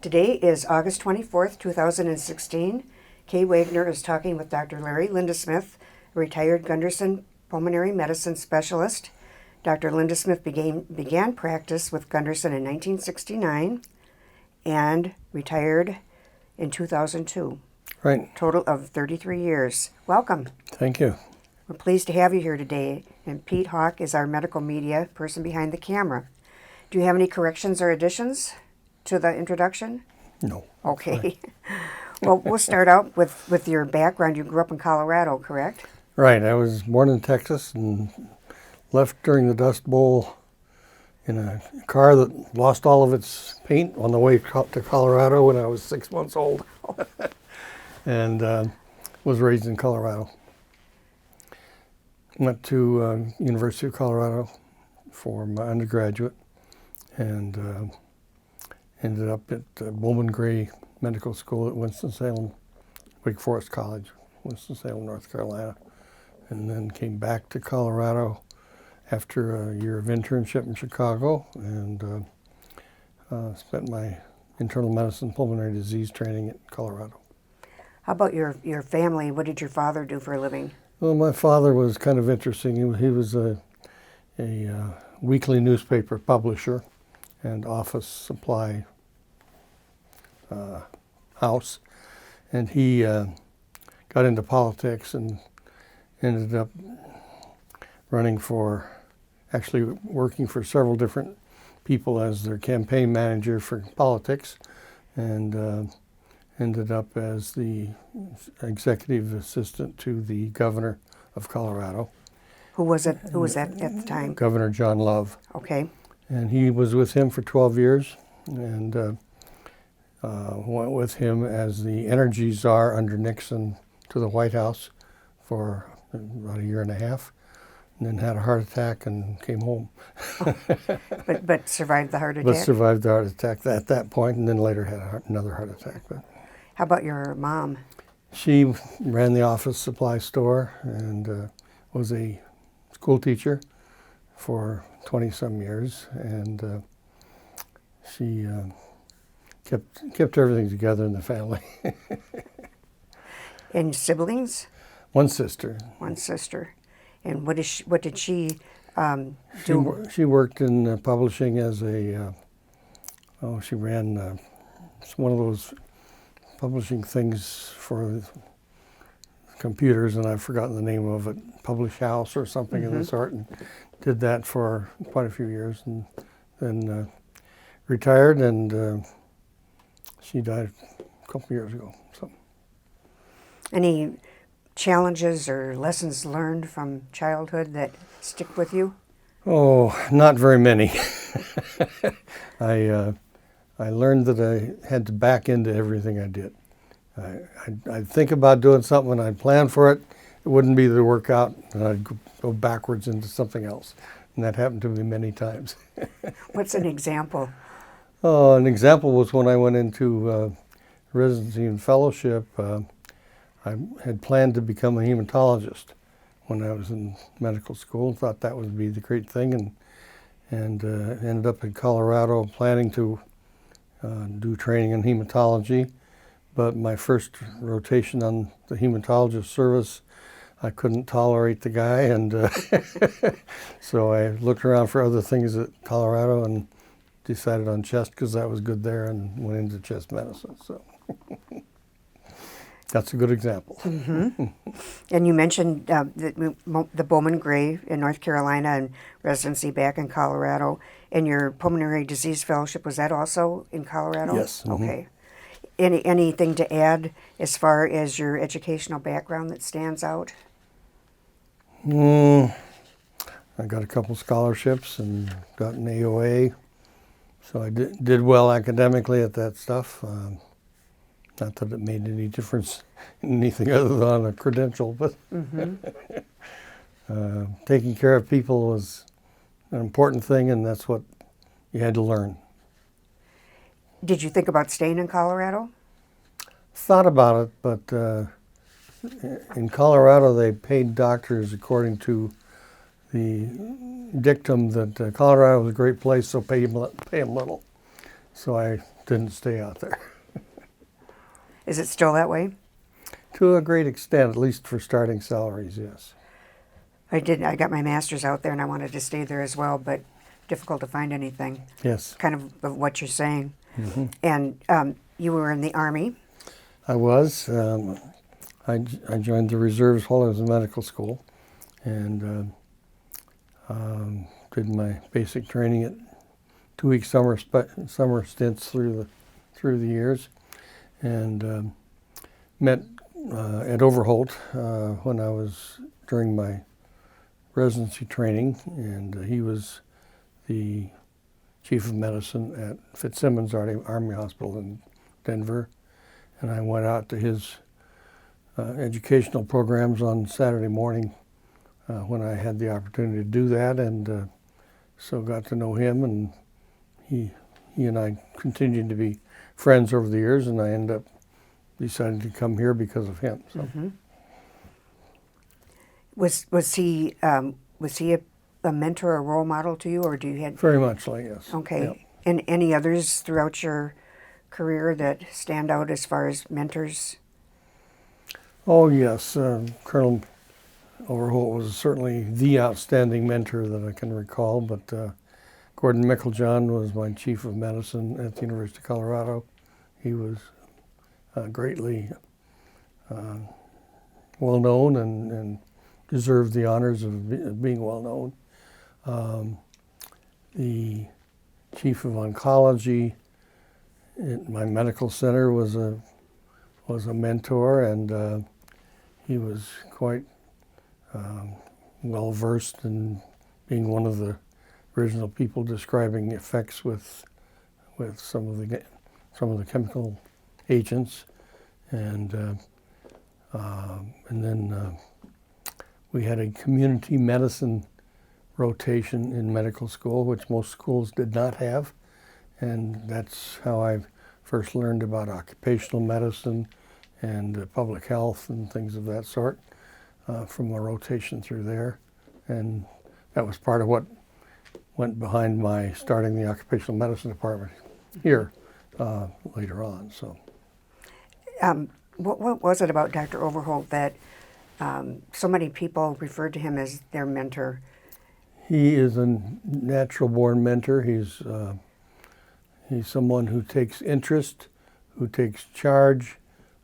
Today is August 24th, 2016. Kay Wagner is talking with Dr. Larry Lindesmith, a retired Gunderson pulmonary medicine specialist. Dr. Lindesmith began practice with Gunderson in 1969 and retired in 2002. Right. Total of 33 years. Welcome. Thank you. We're pleased to have you here today. And Pete Hawk is our medical media person behind the camera. Do you have any corrections or additions to the introduction? No. Okay. Well, we'll start out with your background. You grew up in Colorado, correct? Right. I was born in Texas and left during the Dust Bowl in a car that lost all of its paint on the way to Colorado when I was 6 months old. And was raised in Colorado. Went to University of Colorado for my undergraduate and ended up at Bowman Gray Medical School at Winston-Salem, Wake Forest College, Winston-Salem, North Carolina, and then came back to Colorado after a year of internship in Chicago and spent my internal medicine pulmonary disease training at Colorado. How about your family? What did your father do for a living? Well, my father was kind of interesting. He was a weekly newspaper publisher and office supply house, and he got into politics and ended up actually working for several different people as their campaign manager for politics, and ended up as the executive assistant to the governor of Colorado. Who was that at the time? Governor John Love. Okay. And he was with him for 12 years and went with him as the energy czar under Nixon to the White House for about a year and a half, and then had a heart attack and came home. But survived the heart attack? But survived the heart attack at that point, and then later had another heart attack. But how about your mom? she ran the office supply store and was a school teacher for 20-some years, and she kept everything together in the family. And One sister. One sister. And what did she do? She worked in publishing as she ran one of those publishing things for computers, and I've forgotten the name of it, Publish House or something of the sort, and did that for quite a few years, and then retired, and she died a couple years ago. So, any challenges or lessons learned from childhood that stick with you? Oh, not very many. I learned that I had to back into everything I did. I'd think about doing something and I'd plan for it. It wouldn't be the workout, and I'd go backwards into something else. And that happened to me many times. What's an example? Oh, an example was when I went into residency and fellowship. I had planned to become a hematologist when I was in medical school. Thought that would be the great thing, and ended up in Colorado planning to do training in hematology. But my first rotation on the hematologist service, I couldn't tolerate the guy, and so I looked around for other things at Colorado and decided on chest because that was good there, and went into chest medicine. So that's a good example. Mm-hmm. And you mentioned the Bowman Gray in North Carolina and residency back in Colorado. And your pulmonary disease fellowship, was that also in Colorado? Yes. Mm-hmm. Okay. Anything to add as far as your educational background that stands out? I got a couple scholarships and got an AOA, so I did well academically at that stuff. Not that it made any difference in anything other than a credential, but taking care of people was an important thing, and that's what you had to learn. Did you think about staying in Colorado? Thought about it, but in Colorado they paid doctors according to the dictum that Colorado was a great place, so pay them little. So I didn't stay out there. Is it still that way? To a great extent, at least for starting salaries, yes. I got my master's out there and I wanted to stay there as well, but difficult to find anything. Yes. Kind of what you're saying. Mm-hmm. And you were in the Army. I was. I joined the reserves while I was in medical school, and did my basic training at 2-week summer stints through the years, and met Ed Overholt when I was during my residency training, and he was the chief of medicine at Fitzsimmons Army Hospital in Denver, and I went out to his educational programs on Saturday morning when I had the opportunity to do that, and so got to know him, and he and I continued to be friends over the years, and I ended up deciding to come here because of him. So. Mm-hmm. Was he a mentor, a role model to you, or do you had Very much like, yes. Okay. Yep. And any others throughout your career that stand out as far as mentors? Oh yes, Colonel Overholt was certainly the outstanding mentor that I can recall, but Gordon Micklejohn was my chief of medicine at the University of Colorado. He was greatly well known and deserved the honors of being well known. The chief of oncology at my medical center was a mentor, and he was quite well versed in being one of the original people describing effects with some of the chemical agents, and then we had a community medicine rotation in medical school, which most schools did not have, and that's how I first learned about occupational medicine and public health and things of that sort from a rotation through there, and that was part of what went behind my starting the occupational medicine department here later on. So, what was it about Dr. Overholt that so many people referred to him as their mentor? He is a natural-born mentor. He's someone who takes interest, who takes charge,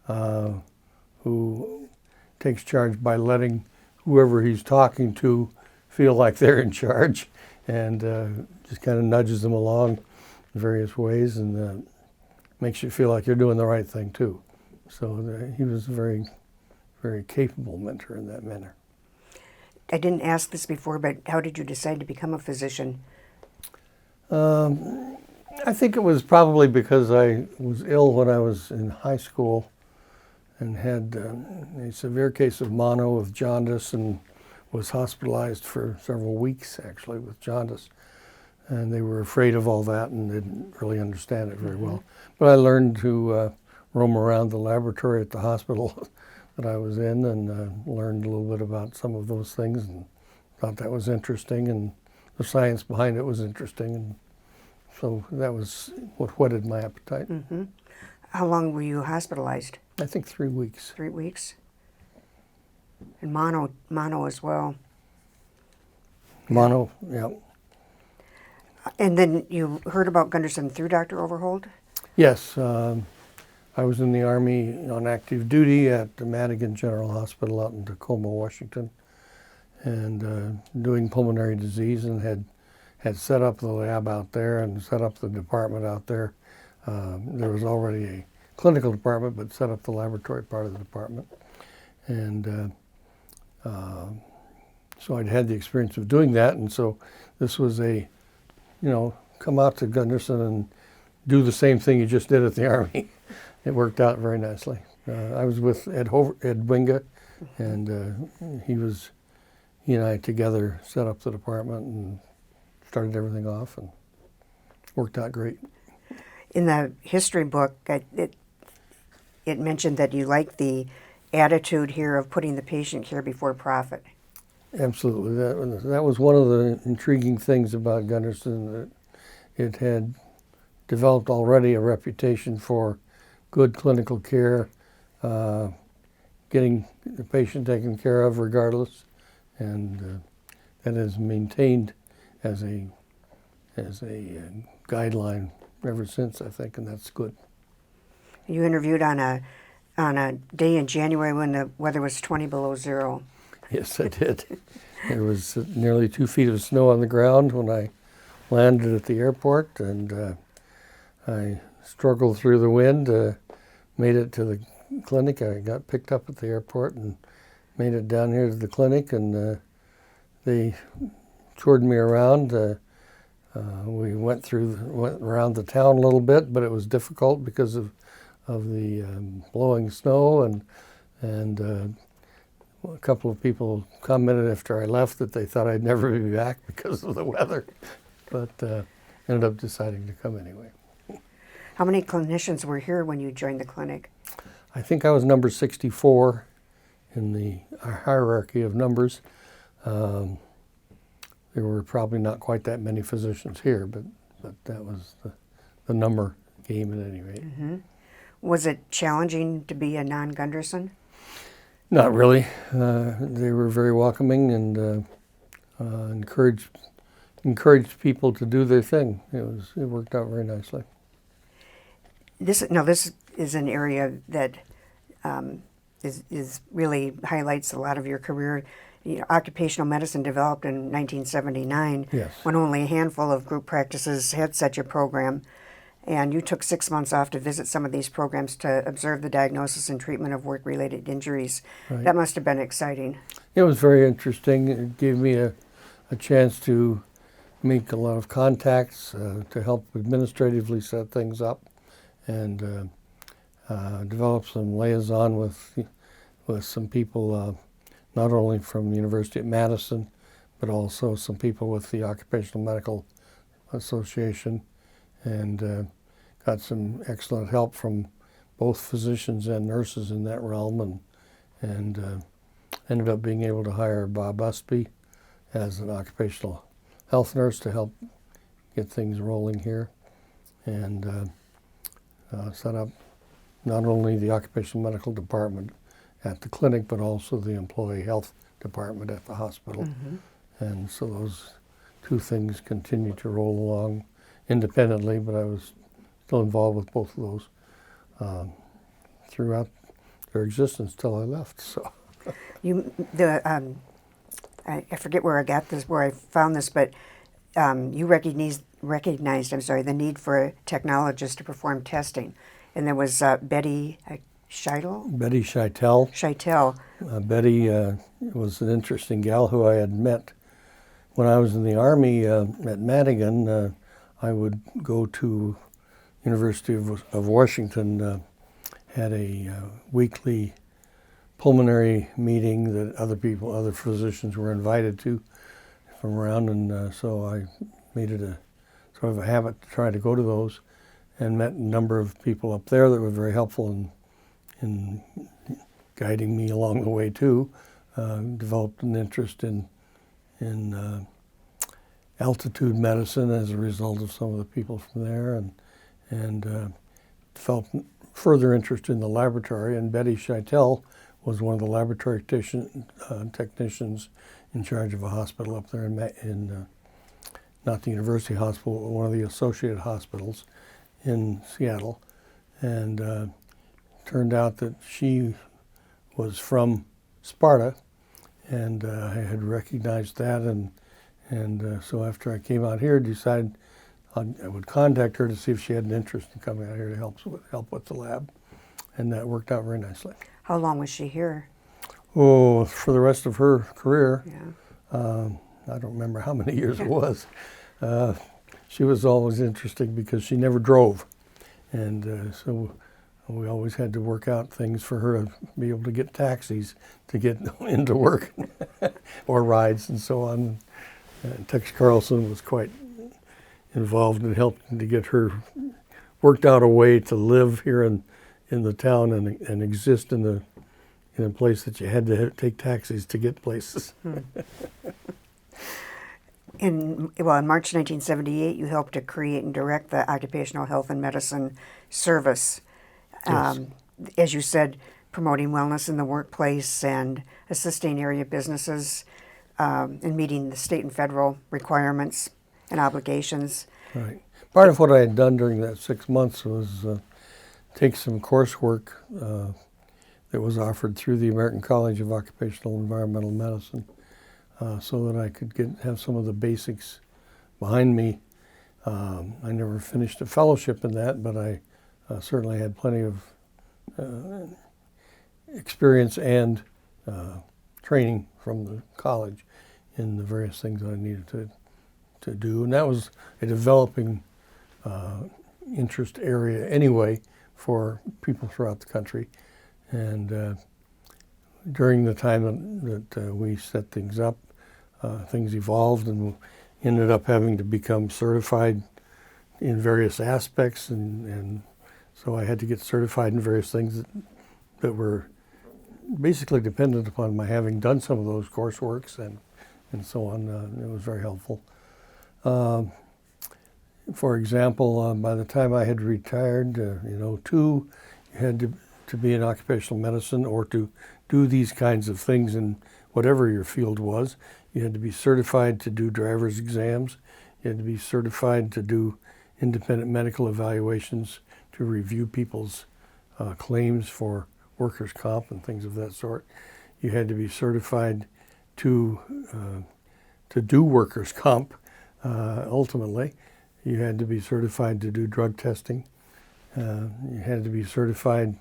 who takes charge by letting whoever he's talking to feel like they're in charge, and just kind of nudges them along in various ways, and makes you feel like you're doing the right thing too. So he was a very, very capable mentor in that manner. I didn't ask this before, but how did you decide to become a physician? I think it was probably because I was ill when I was in high school and had a severe case of mono with jaundice, and was hospitalized for several weeks actually with jaundice. And they were afraid of all that and didn't really understand it very well. But I learned to roam around the laboratory at the hospital that I was in, and learned a little bit about some of those things, and thought that was interesting, and the science behind it was interesting, and so that was what whetted my appetite. Mm-hmm. How long were you hospitalized? I think 3 weeks. 3 weeks? And mono as well. Mono, yeah. And then you heard about Gunderson through Dr. Overholt? Yes. I was in the Army on active duty at the Madigan General Hospital out in Tacoma, Washington, and doing pulmonary disease, and had set up the lab out there and set up the department out there. There was already a clinical department, but set up the laboratory part of the department. And so I'd had the experience of doing that, and so this was come out to Gunderson and do the same thing you just did at the Army. It worked out very nicely. I was with Ed Winga, and he and I together set up the department and started everything off, and worked out great. In the history book, it mentioned that you liked the attitude here of putting the patient care before profit. Absolutely. That was one of the intriguing things about Gunderson, that it had developed already a reputation for good clinical care, getting the patient taken care of regardless, and that is maintained as a guideline ever since, I think, and that's good. You interviewed on a day in January when the weather was 20 below zero. Yes, I did. There was nearly 2 feet of snow on the ground when I landed at the airport, and I struggled through the wind, made it to the clinic. I got picked up at the airport and made it down here to the clinic, and they toured me around. We went around the town a little bit, but it was difficult because of the blowing snow, and a couple of people commented after I left that they thought I'd never be back because of the weather, but ended up deciding to come anyway. How many clinicians were here when you joined the clinic? I think I was number 64 in the hierarchy of numbers. There were probably not quite that many physicians here, but that was the number game at any rate. Mm-hmm. Was it challenging to be a non-Gunderson? Not really. They were very welcoming and encouraged people to do their thing. It worked out very nicely. This is an area that is really highlights a lot of your career. You know, occupational medicine developed in 1979, yes, when only a handful of group practices had such a program. And you took 6 months off to visit some of these programs to observe the diagnosis and treatment of work-related injuries. Right. That must have been exciting. It was very interesting. It gave me a chance to make a lot of contacts to help administratively set things up, and develop some liaison with some people, not only from the University of Madison, but also some people with the Occupational Medical Association, and got some excellent help from both physicians and nurses in that realm, and ended up being able to hire Bob Busby as an occupational health nurse to help get things rolling here, and set up not only the occupational medical department at the clinic, but also the employee health department at the hospital. Mm-hmm. And so those two things continue to roll along independently, but I was still involved with both of those throughout their existence till I left. So I forget where I got this, where I found this, but you recognized the need for a technologist to perform testing, and there was Betty Scheitel. Betty Scheitel. Scheitel. Betty was an interesting gal who I had met when I was in the Army at Madigan. I would go to University of Washington, had a weekly pulmonary meeting that other physicians were invited to from around, and so I made it a sort of a habit to try to go to those, and met a number of people up there that were very helpful in guiding me along the way too. Developed an interest in altitude medicine as a result of some of the people from there, and developed further interest in the laboratory. And Betty Scheitel was one of the laboratory technicians in charge of a hospital up there in not the university hospital, but one of the associated hospitals in Seattle. And turned out that she was from Sparta, and I had recognized that, and so after I came out here, decided I would contact her to see if she had an interest in coming out here to help with the lab, and that worked out very nicely. How long was she here? Oh, for the rest of her career. Yeah. I don't remember how many years it was. She was always interesting because she never drove, and so we always had to work out things for her to be able to get taxis to get into work or rides and so on. Tex Carlson was quite involved in helping to get her worked out a way to live here in the town and exist in a place that you had to take taxis to get places. In March 1978, you helped to create and direct the Occupational Health and Medicine Service. Yes. As you said, promoting wellness in the workplace and assisting area businesses in meeting the state and federal requirements and obligations. Right. Part of what I had done during that 6 months was take some coursework that was offered through the American College of Occupational and Environmental Medicine, so that I could have some of the basics behind me. I never finished a fellowship in that, but I certainly had plenty of experience and training from the college in the various things that I needed to do. And that was a developing interest area anyway for people throughout the country. And during the time that we set things up, things evolved and ended up having to become certified in various aspects, and so I had to get certified in various things that were basically dependent upon my having done some of those courseworks and so on. It was very helpful. For example, by the time I had retired, you had to be in occupational medicine or to do these kinds of things in whatever your field was. You had to be certified to do driver's exams. You had to be certified to do independent medical evaluations, to review people's claims for workers' comp and things of that sort. You had to be certified to do workers' comp, ultimately. You had to be certified to do drug testing. You had to be certified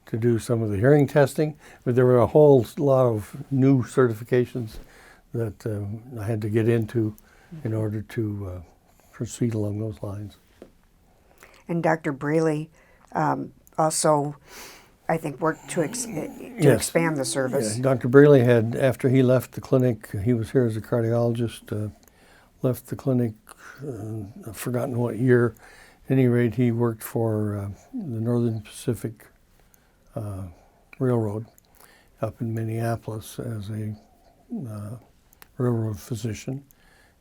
to do some of the hearing testing. But there were a whole lot of new certifications that I had to get into in order to proceed along those lines. And Dr. Braley also, I think, worked to expand the service. Yeah, Dr. Braley had, after he left the clinic, he was here as a cardiologist, left the clinic, I've forgotten what year. At any rate, he worked for the Northern Pacific Railroad up in Minneapolis as a railroad physician,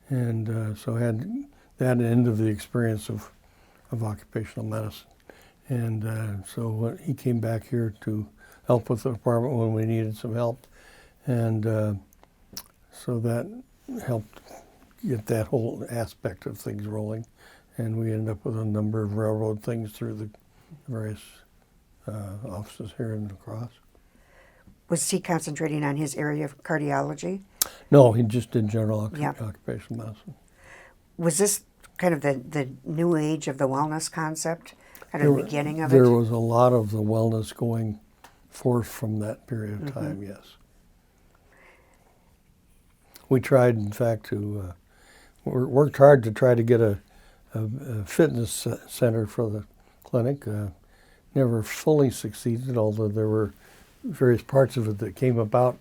and so had that end of the experience of occupational medicine. And so he came back here to help with the department when we needed some help, and so that helped get that whole aspect of things rolling, and we ended up with a number of railroad things through the various offices here in La Crosse. Was he concentrating on his area of cardiology? No, he just did general occupational medicine. Was this kind of the new age of the wellness concept, kind of the beginning of it? There was a lot of the wellness going forth from that period of time, yes. We tried, in fact, to worked hard to try to get a fitness center for the clinic. Never fully succeeded, although there were various parts of it that came about,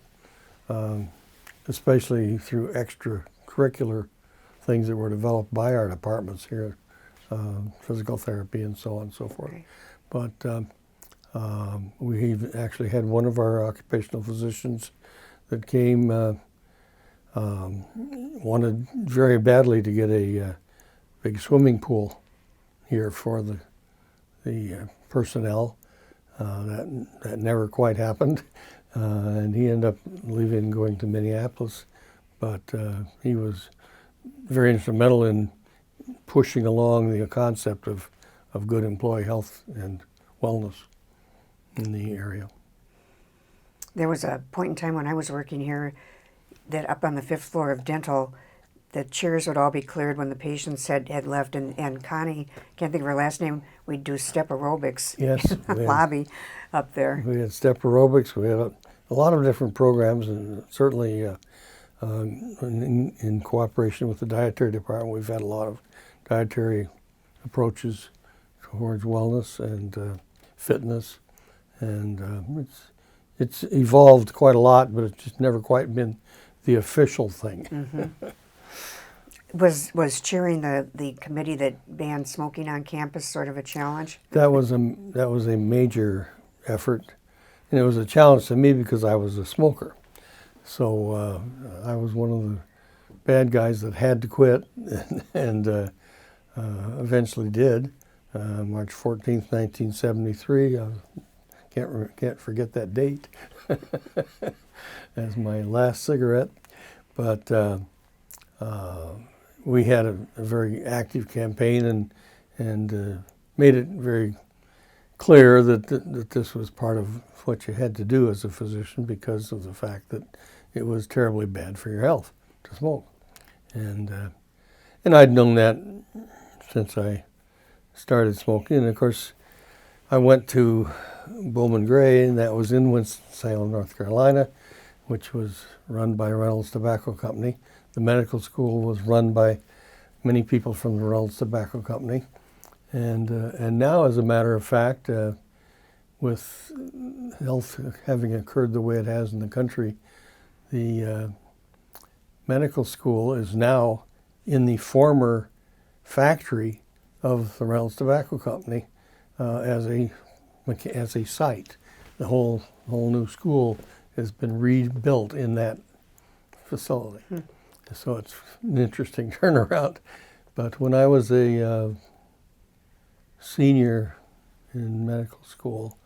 especially through extracurricular things that were developed by our departments here, physical therapy and so on and so forth. Okay. But we actually had one of our occupational physicians that came, wanted very badly to get a big swimming pool here for the personnel. That never quite happened, and he ended up leaving and going to Minneapolis, but he was very instrumental in pushing along the concept of good employee health and wellness in the area. There was a point in time when I was working here that up on the 5th floor of dental, the chairs would all be cleared when the patients had left, and Connie, can't think of her last name, we'd do step aerobics in the lobby up there. We had step aerobics, we had a lot of different programs, and certainly in cooperation with the dietary department, we've had a lot of dietary approaches towards wellness and fitness, and it's evolved quite a lot, but it's just never quite been the official thing. Mm-hmm. Was chairing the committee that banned smoking on campus sort of a challenge? That was a major effort, and it was a challenge to me because I was a smoker. So I was one of the bad guys that had to quit and eventually did. March 14th, 1973. Can't forget that date as my last cigarette. But we had a very active campaign and made it very clear that this was part of what you had to do as a physician because of the fact that it was terribly bad for your health to smoke. And I'd known that since I started smoking. And of course, I went to Bowman Gray, and that was in Winston-Salem, North Carolina, which was run by Reynolds Tobacco Company. The medical school was run by many people from the Reynolds Tobacco Company. And now, as a matter of fact, with health having occurred the way it has in the country, the medical school is now in the former factory of the Reynolds Tobacco Company as a site. The whole new school has been rebuilt in that facility. So it's an interesting turnaround. But when I was a senior in medical school,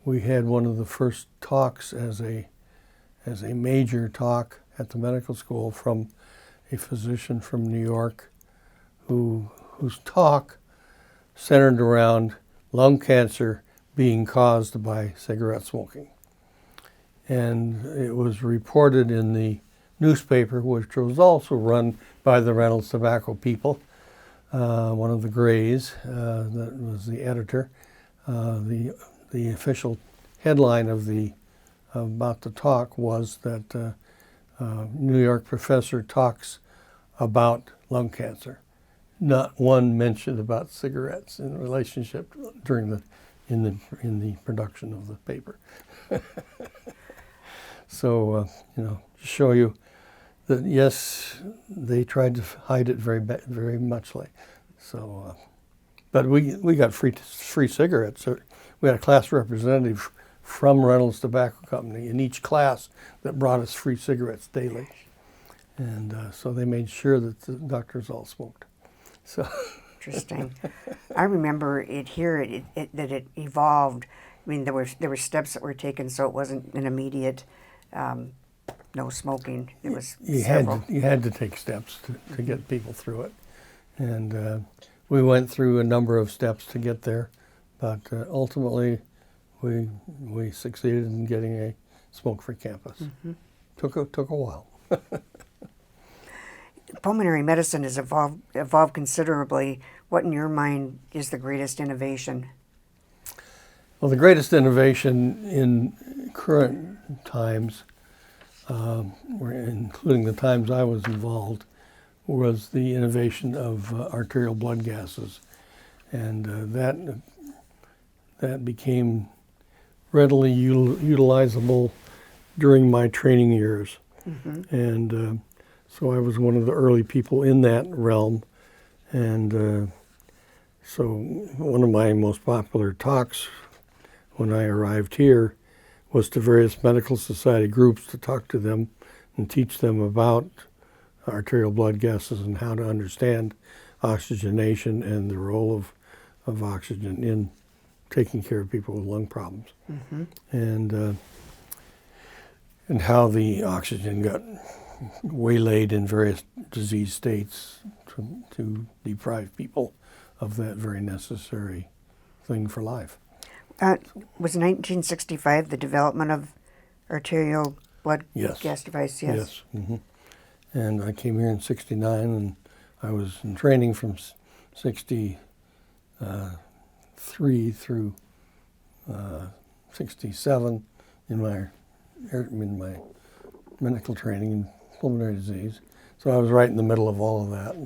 we had one of the first talks as a major talk at the medical school from a physician from New York whose talk centered around lung cancer being caused by cigarette smoking. And it was reported in the newspaper, which was also run by the Reynolds Tobacco people, one of the Grays that was the editor. The official headline about the talk was that New York professor talks about lung cancer. Not one mention about cigarettes in relationship in the production of the paper. So to show you that yes, they tried to hide it very muchly. So, but we got free cigarettes. So we had a class representative from Reynolds Tobacco Company in each class that brought us free cigarettes daily, and so they made sure that the doctors all smoked. So Interesting. I remember that it evolved. I mean, there were steps that were taken, so it wasn't an immediate no smoking. It was several. You had to take steps to get people through it, and we went through a number of steps to get there, but ultimately we succeeded in getting a smoke-free campus. Mm-hmm. Took a while. Pulmonary medicine has evolved considerably. What, in your mind, is the greatest innovation? Well, the greatest innovation in current times, including the times I was involved, was the innovation of arterial blood gases. And that became readily utilizable during my training years. Mm-hmm. And so I was one of the early people in that realm. And so one of my most popular talks when I arrived here was to various medical society groups to talk to them and teach them about arterial blood gases and how to understand oxygenation and the role of oxygen in taking care of people with lung problems. Mm-hmm. And how the oxygen got waylaid in various disease states to deprive people of that very necessary thing for life. Was 1965 the development of arterial blood gas device? Yes. Yes. Mm-hmm. And I came here in '69, and I was in training from '63 through '67 in my medical training in pulmonary disease. So I was right in the middle of all of that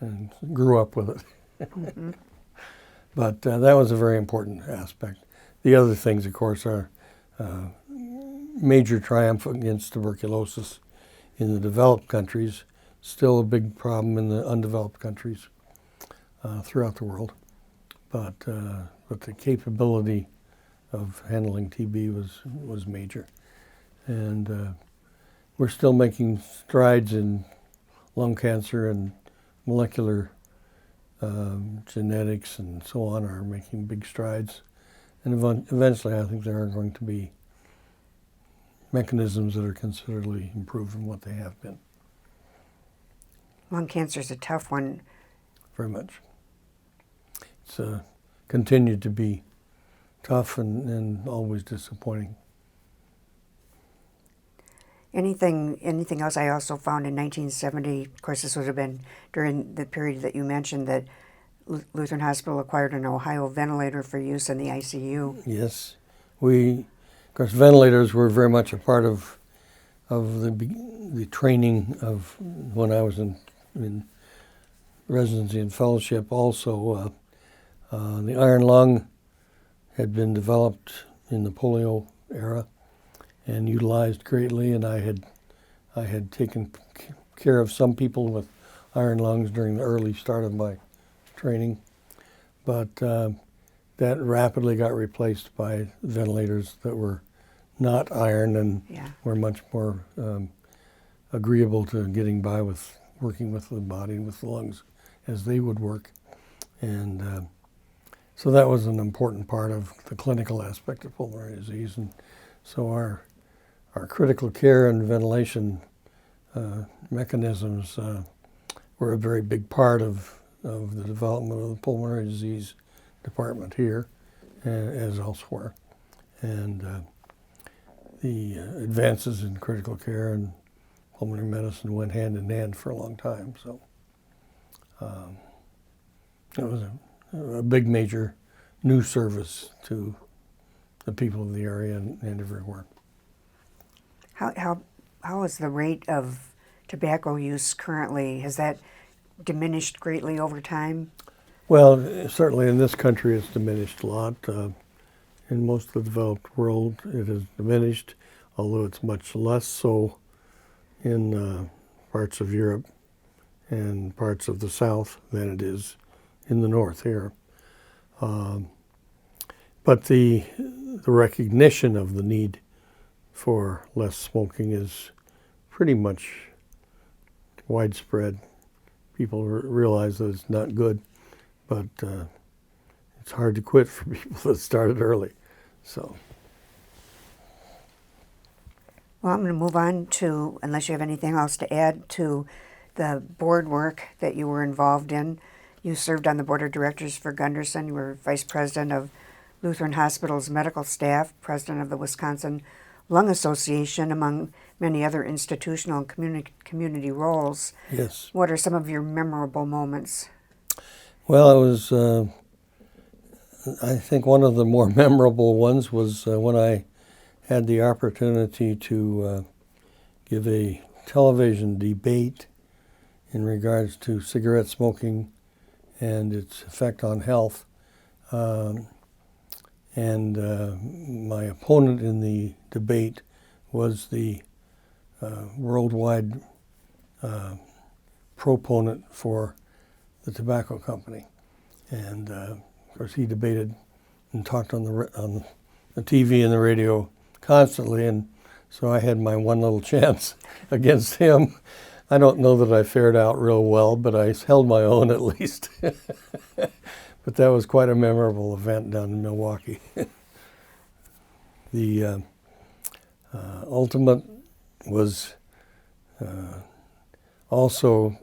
and grew up with it. Mm-hmm. But that was a very important aspect. The other things, of course, are major triumph against tuberculosis in the developed countries, still a big problem in the undeveloped countries throughout the world. But the capability of handling TB was major. And we're still making strides in lung cancer and molecular genetics and so on are making big strides. And eventually I think there are going to be mechanisms that are considerably improved from what they have been. Lung cancer is a tough one. Very much. It's continued to be tough and always disappointing. Anything else? I also found in 1970, of course this would have been during the period that you mentioned, that Lutheran Hospital acquired an Ohio ventilator for use in the ICU. Yes. Of course, ventilators were very much a part of the training of when I was in residency and fellowship. Also, the iron lung had been developed in the polio era and utilized greatly, and I had taken care of some people with iron lungs during the early start of my training, but that rapidly got replaced by ventilators that were not iron and were much more agreeable to getting by with working with the body and with the lungs as they would work. And so that was an important part of the clinical aspect of pulmonary disease. And so our critical care and ventilation mechanisms were a very big part of the development of the pulmonary disease department here as elsewhere. And the advances in critical care and pulmonary medicine went hand in hand for a long time. So it was a big major new service to the people of the area and everywhere. How is the rate of tobacco use currently? Has that diminished greatly over time? Well, certainly in this country it's diminished a lot. In most of the developed world it has diminished, although it's much less so in parts of Europe and parts of the South than it is in the North here. But the recognition of the need for less smoking is pretty much widespread. People realize that it's not good, but it's hard to quit for people that started early. So. Well, I'm going to move on to, unless you have anything else to add, to the board work that you were involved in. You served on the board of directors for Gunderson. You were vice president of Lutheran Hospital's medical staff, president of the Wisconsin Lung Association, among many other institutional and community roles. Yes. What are some of your memorable moments? Well, it was, I think one of the more memorable ones was when I had the opportunity to give a television debate in regards to cigarette smoking and its effect on health. And my opponent in the debate was the worldwide proponent for the tobacco company. And of course he debated and talked on the TV and the radio constantly, and so I had my one little chance against him. I don't know that I fared out real well, but I held my own at least. But that was quite a memorable event down in Milwaukee. The ultimate was also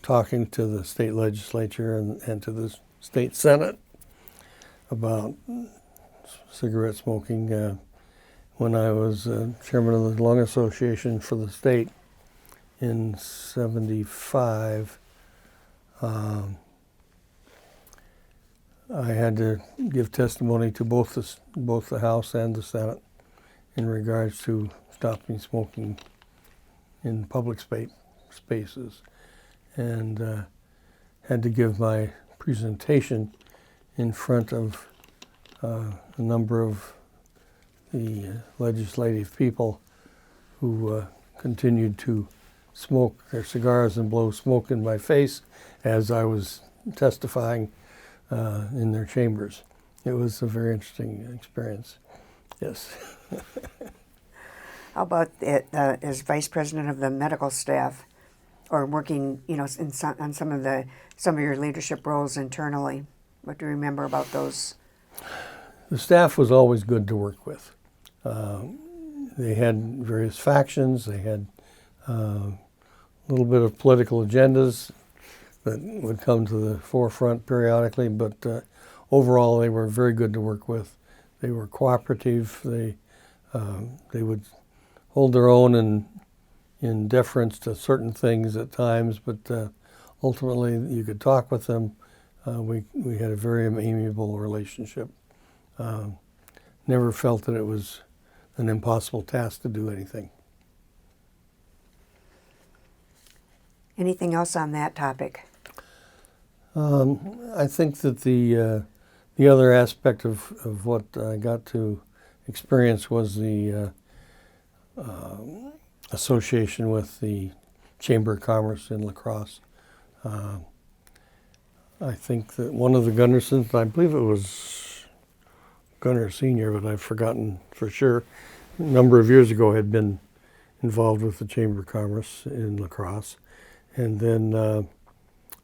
talking to the state legislature and to the state senate about cigarette smoking when I was chairman of the Lung Association for the state in '75. I had to give testimony to both the House and the Senate in regards to stopping smoking in public spaces, and had to give my presentation in front of a number of the legislative people who continued to smoke their cigars and blow smoke in my face as I was testifying in their chambers. It was a very interesting experience. Yes. How about as vice president of the medical staff? or working, on some of your leadership roles internally? What do you remember about those? The staff was always good to work with. They had various factions. They had a little bit of political agendas that would come to the forefront periodically, but overall they were very good to work with. They were cooperative. They would hold their own in deference to certain things at times, but ultimately you could talk with them. We had a very amiable relationship. Never felt that it was an impossible task to do anything. Anything else on that topic? I think that the other aspect of what I got to experience was the association with the Chamber of Commerce in La Crosse. I think that one of the Gundersons, I believe it was Gunner Sr., but I've forgotten for sure, a number of years ago had been involved with the Chamber of Commerce in La Crosse. And then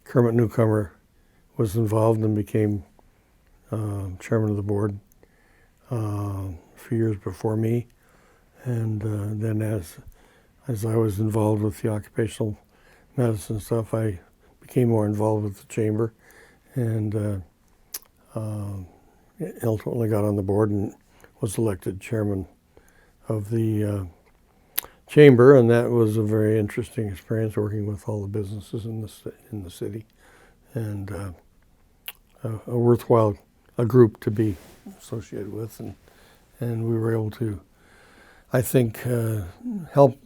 Kermit Newcomer was involved and became chairman of the board a few years before me. And then as I was involved with the occupational medicine stuff, I became more involved with the chamber, and ultimately got on the board and was elected chairman of the chamber, and that was a very interesting experience working with all the businesses in the city, and a worthwhile group to be associated with, and we were able to, I think, help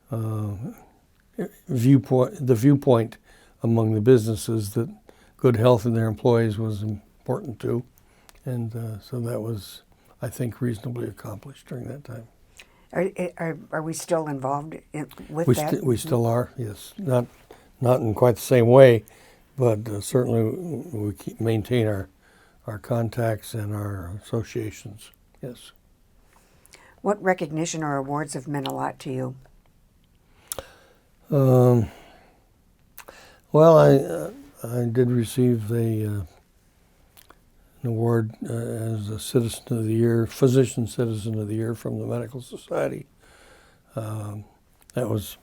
the viewpoint among the businesses that good health in their employees was important too, and so that was, I think, reasonably accomplished during that time. Are we still involved with that? We still are, yes. Not in quite the same way, but certainly we maintain our contacts and our associations, yes. What recognition or awards have meant a lot to you? Well, I did receive an award as a Citizen of the Year, Physician Citizen of the Year from the Medical Society. That was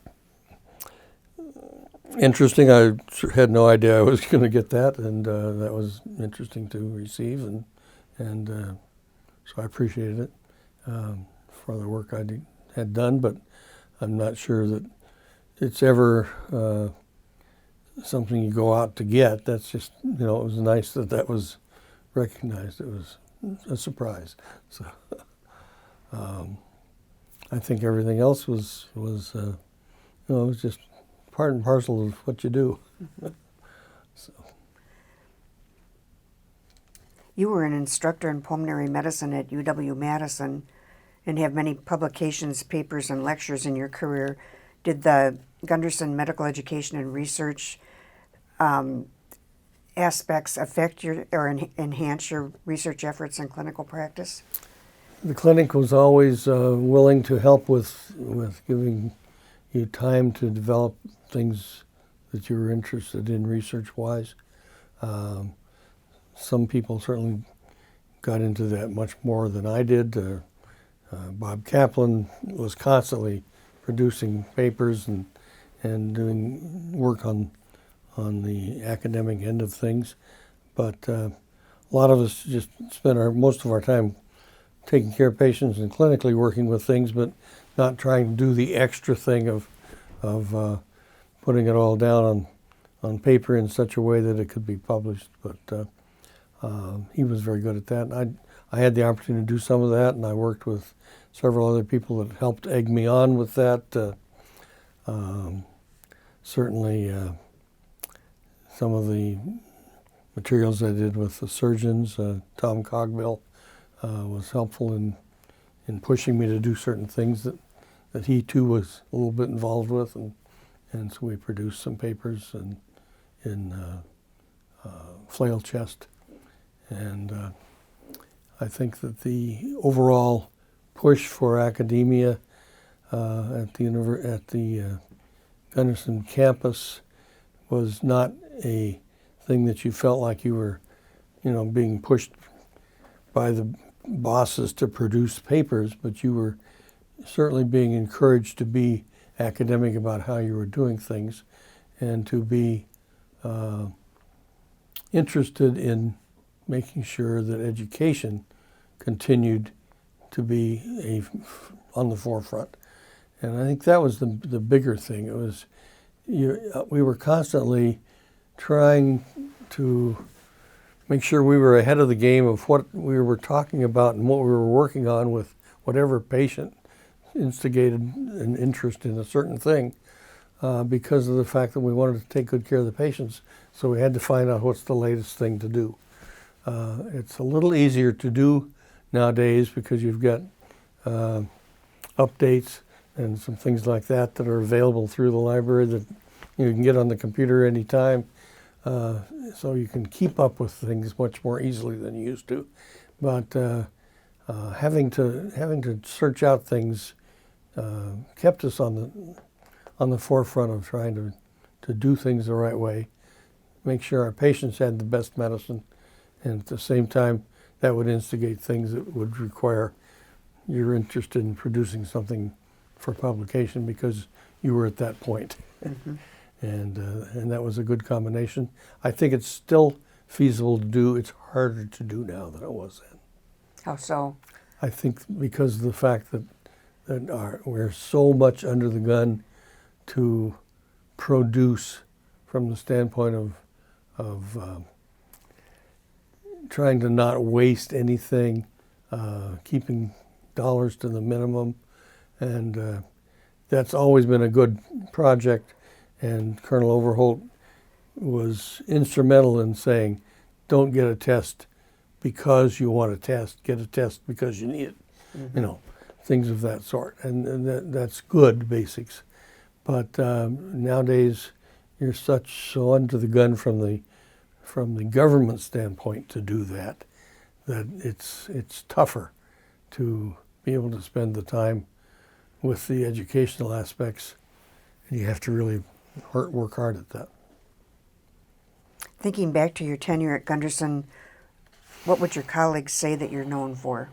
interesting. I had no idea I was going to get that, and that was interesting to receive, and so I appreciated it for the work I had done, but I'm not sure that it's ever something you go out to get. That's just, it was nice that was recognized. It was a surprise. So I think everything else was it was just part and parcel of what you do. So. You were an instructor in pulmonary medicine at UW-Madison and have many publications, papers, and lectures in your career. Did the Gunderson Medical Education and Research aspects affect your or enhance your research efforts and clinical practice? The clinic was always willing to help with giving you time to develop things that you were interested in research-wise. Some people certainly got into that much more than I did. Bob Kaplan was constantly producing papers and doing work on the academic end of things, but a lot of us just spent most of our time taking care of patients and clinically working with things, but not trying to do the extra thing of putting it all down on paper in such a way that it could be published. But he was very good at that. I had the opportunity to do some of that, and I worked with several other people that helped egg me on with that. Certainly some of the materials I did with the surgeons, Tom Cogbill, was helpful in pushing me to do certain things that he too was a little bit involved with, and so we produced some papers in flail chest, and I think that the overall push for academia at the Gunderson campus was not a thing that you felt like you were, being pushed by the bosses to produce papers, but you were certainly being encouraged to be academic about how you were doing things and to be interested in making sure that education continued to be on the forefront. And I think that was the bigger thing. It was we were constantly trying to make sure we were ahead of the game of what we were talking about and what we were working on with whatever patient instigated an interest in a certain thing, because of the fact that we wanted to take good care of the patients. So we had to find out what's the latest thing to do. It's a little easier to do nowadays because you've got updates and some things like that that are available through the library that you can get on the computer anytime. So you can keep up with things much more easily than you used to. But having to search out things kept us on the forefront of trying to do things the right way, make sure our patients had the best medicine, and at the same time that would instigate things that would require you're interested in producing something for publication because you were at that point. Mm-hmm. And that was a good combination. I think it's still feasible to do. It's harder to do now than it was then. How so? I think because of the fact that we're so much under the gun to produce from the standpoint of trying to not waste anything, keeping dollars to the minimum, and that's always been a good project. And Colonel Overholt was instrumental in saying, don't get a test because you want a test, get a test because you need it. Mm-hmm. Things of that sort. And that's good basics. But nowadays, you're so under the gun from the government standpoint to do that it's tougher to be able to spend the time with the educational aspects. And you have to really work hard at that. Thinking back to your tenure at Gunderson, what would your colleagues say that you're known for?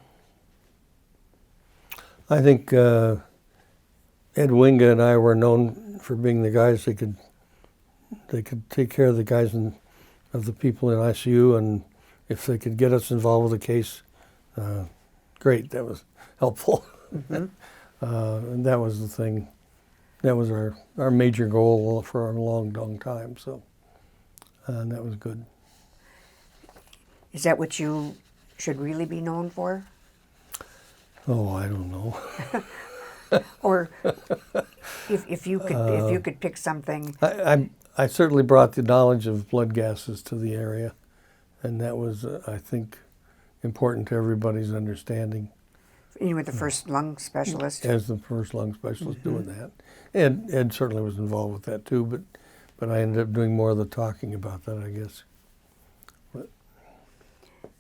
I think Ed Winga and I were known for being the guys that could take care of the guys of the people in ICU, and if they could get us involved with a case, great. That was helpful. Mm-hmm. And that was the thing. That was our major goal for a long, long time. So, and that was good. Is that what you should really be known for? Oh, I don't know. Or if you could pick something. I certainly brought the knowledge of blood gases to the area, and that was, I think, important to everybody's understanding. You were the first lung specialist? As the first lung specialist doing that. Ed certainly was involved with that too, but I ended up doing more of the talking about that, I guess. But.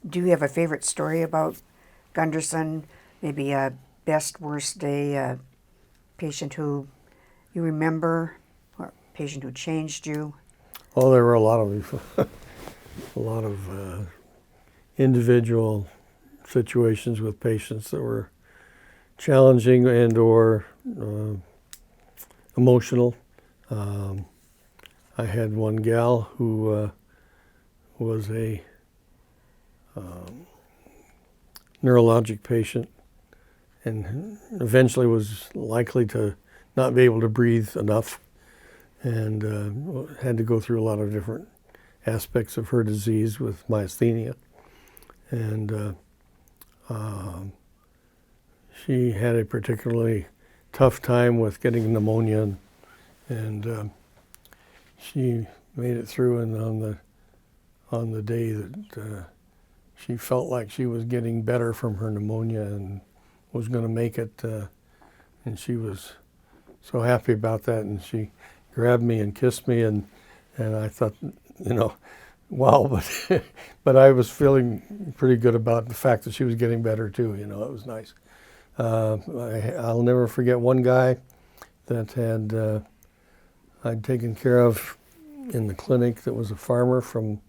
Do you have a favorite story about Gunderson? Maybe a best, worst day, a patient who you remember, or a patient who changed you? Oh, there were a lot of individual situations with patients that were challenging and or emotional. I had one gal who was a neurologic patient and eventually was likely to not be able to breathe enough and had to go through a lot of different aspects of her disease with myasthenia. And she had a particularly tough time with getting pneumonia, and she made it through. And on the day that she felt like she was getting better from her pneumonia and was going to make it, and she was so happy about that. And she grabbed me and kissed me, and I thought, wow, but I was feeling pretty good about the fact that she was getting better too. It was nice. I'll never forget one guy that had I'd taken care of in the clinic that was a farmer from,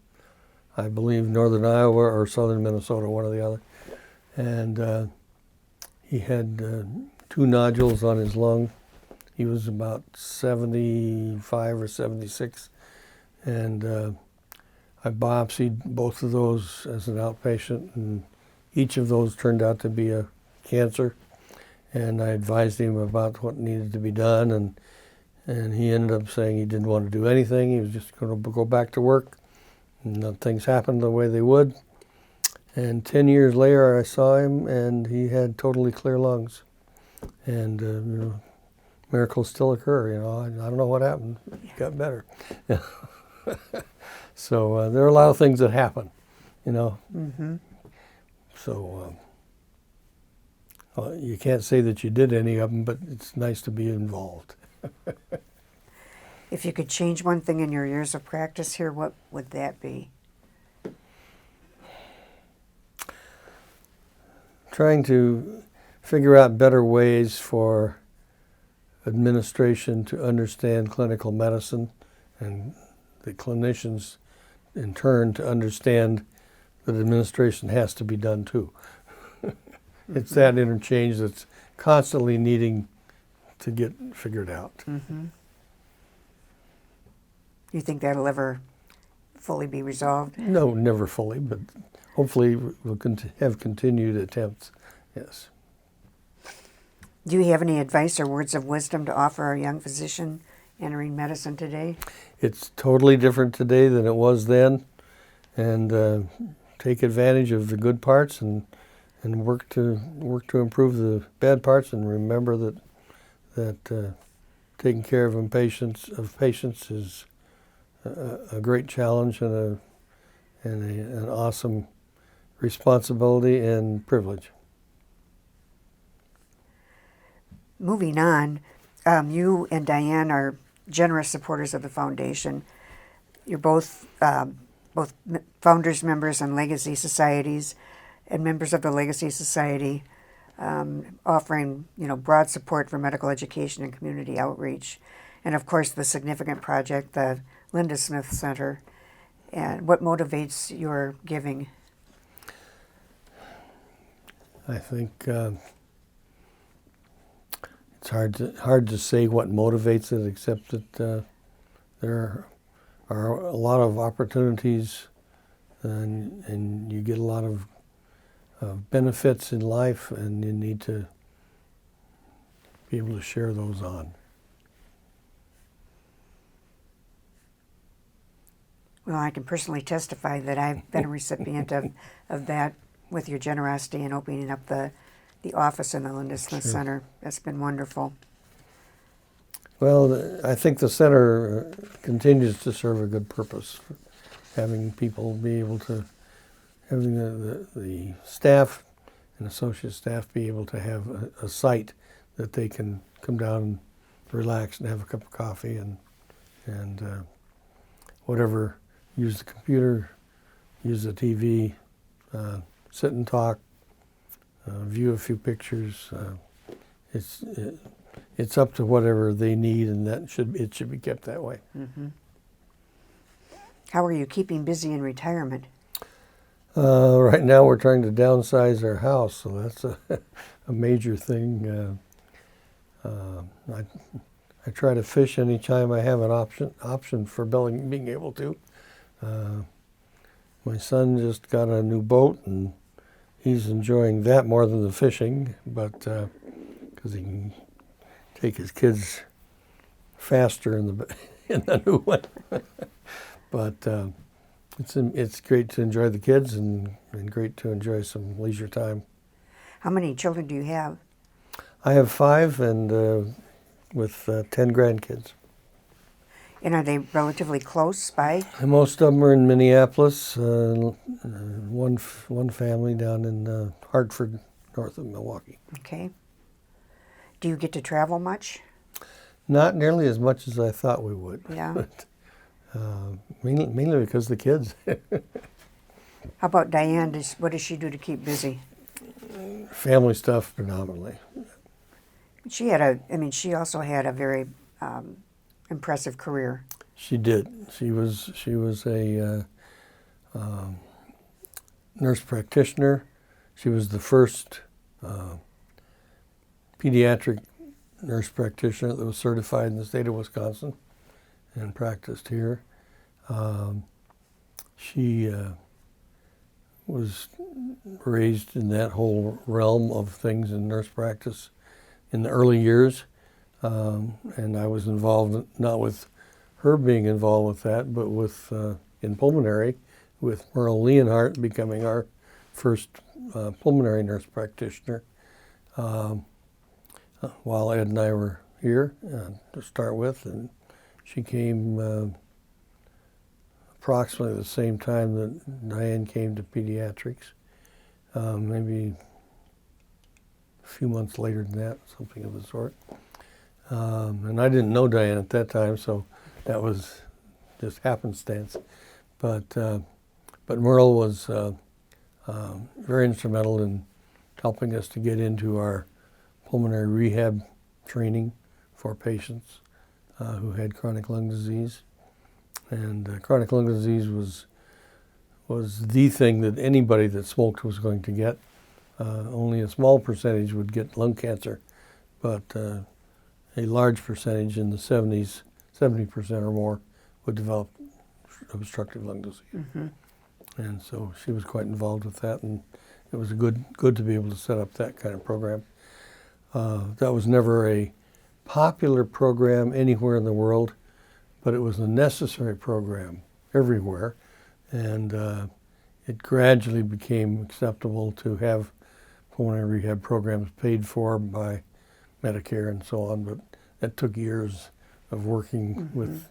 I believe, northern Iowa or southern Minnesota, one or the other. And he had 2 nodules on his lung. He was about 75 or 76. And I biopsied both of those as an outpatient, and each of those turned out to be a cancer. And I advised him about what needed to be done, and he ended up saying he didn't want to do anything. He was just going to go back to work, and things happened the way they would. And 10 years later, I saw him, and he had totally clear lungs. And miracles still occur. I don't know what happened. He got better. So there are a lot of things that happen. Mm-hmm. So you can't say that you did any of them, but it's nice to be involved. If you could change one thing in your years of practice here, what would that be? Trying to figure out better ways for administration to understand clinical medicine, and the clinicians in turn to understand that administration has to be done too. It's that interchange that's constantly needing to get figured out. Mm-hmm. You think that'll ever fully be resolved? No, never fully, but hopefully we'll have continued attempts, yes. Do you have any advice or words of wisdom to offer a young physician entering medicine today? It's totally different today than it was then, and take advantage of the good parts and work to improve the bad parts, and remember that taking care of patients is a great challenge and an awesome responsibility and privilege. Moving on, you and Diane are generous supporters of the foundation. You're both founders, members, and legacy societies, and members of the Legacy Society, offering broad support for medical education and community outreach, and of course the significant project, the Lindesmith Center. And what motivates your giving? I think it's hard to say what motivates it, except that there are a lot of opportunities, and you get a lot of benefits in life, and you need to be able to share those on. Well, I can personally testify that I've been a recipient of that, with your generosity in opening up the office in the Lindesmith Center. That's been wonderful. Well, I think the center continues to serve a good purpose, having people be able to, having the staff and associate staff be able to have a site that they can come down and relax and have a cup of coffee and whatever, use the computer, use the TV, sit and talk, view a few pictures. It's up to whatever they need, and it should be kept that way. Mm-hmm. How are you keeping busy in retirement? Right now we're trying to downsize our house, so that's a major thing. I try to fish anytime I have an option for being able to. My son just got a new boat, and he's enjoying that more than the fishing, but because he can take his kids faster in the new one. But it's great to enjoy the kids and great to enjoy some leisure time. How many children do you have? I have 5, and with 10 grandkids. And are they relatively close by? Most of them are in Minneapolis. One family down in Hartford, north of Milwaukee. Okay. Do you get to travel much? Not nearly as much as I thought we would. Yeah. But, mainly because of the kids. How about Diane? What does she do to keep busy? Family stuff predominantly. She also had a very impressive career. She did. She was a nurse practitioner. She was the first pediatric nurse practitioner that was certified in the state of Wisconsin and practiced here. She was raised in that whole realm of things in nurse practice in the early years, and I was involved, not with her being involved with that, but with in pulmonary, with Merle Leonhardt becoming our first pulmonary nurse practitioner, while Ed and I were here to start with, and she came approximately the same time that Diane came to pediatrics, maybe a few months later than that, something of the sort. And I didn't know Diane at that time, so that was just happenstance. But Merle was very instrumental in helping us to get into our pulmonary rehab training for patients who had chronic lung disease. And chronic lung disease was the thing that anybody that smoked was going to get. Only a small percentage would get lung cancer, but a large percentage in the 70s, 70% or more, would develop obstructive lung disease. Mm-hmm. And so she was quite involved with that, and it was good to be able to set up that kind of program. That was never a popular program anywhere in the world, but it was a necessary program everywhere, and it gradually became acceptable to have pulmonary rehab programs paid for by Medicare and so on, but that took years of working Mm-hmm. with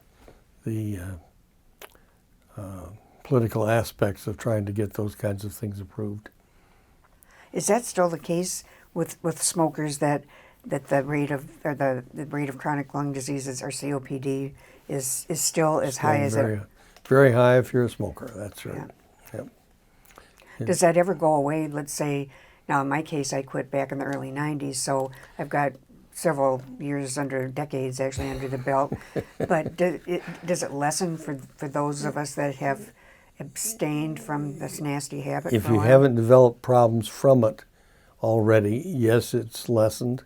the political aspects of trying to get those kinds of things approved. Is that still the case with smokers, that the rate of the rate of chronic lung diseases, or COPD, is still as high as very, it? very high if you're a smoker. That's right. Yeah. Yep. Does that ever go away? Let's say, now in my case, I quit back in the early 90s, so I've got several years, decades actually, under the belt. But does it lessen for those of us that have abstained from this nasty habit If for a you while? haven't developed problems from it already, yes, it's lessened.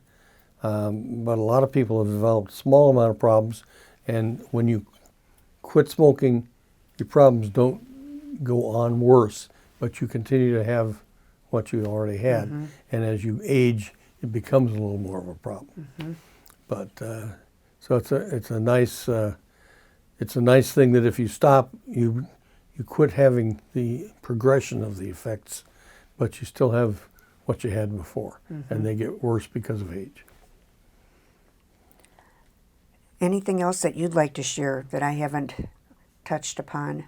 But a lot of people have developed a small amount of problems, and when you quit smoking, your problems don't go on worse, but you continue to have what you already had. Mm-hmm. And as you age, it becomes a little more of a problem. Mm-hmm. But so it's a nice thing that if you stop, you quit having the progression of the effects, but you still have what you had before, Mm-hmm. and they get worse because of age. Anything else that you'd like to share that I haven't touched upon?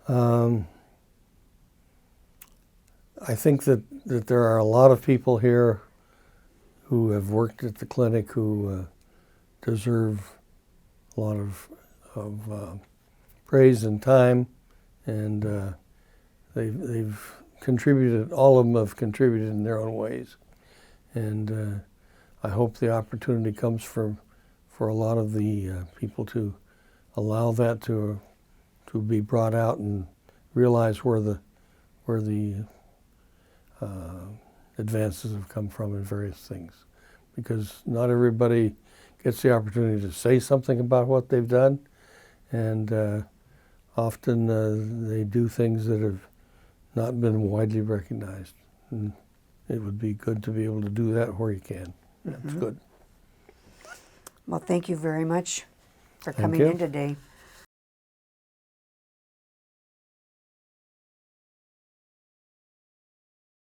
I think that there are a lot of people here who have worked at the clinic who deserve a lot of praise and time, and they've contributed. All of them have contributed in their own ways, and I hope the opportunity comes for a lot of the people to allow that to be brought out and realize where the advances have come from in various things, because not everybody gets the opportunity to say something about what they've done, and often they do things that have not been widely recognized. And it would be good to be able to do that where you can. That's Mm-hmm. good. Well, thank you very much for Thank coming you. in today.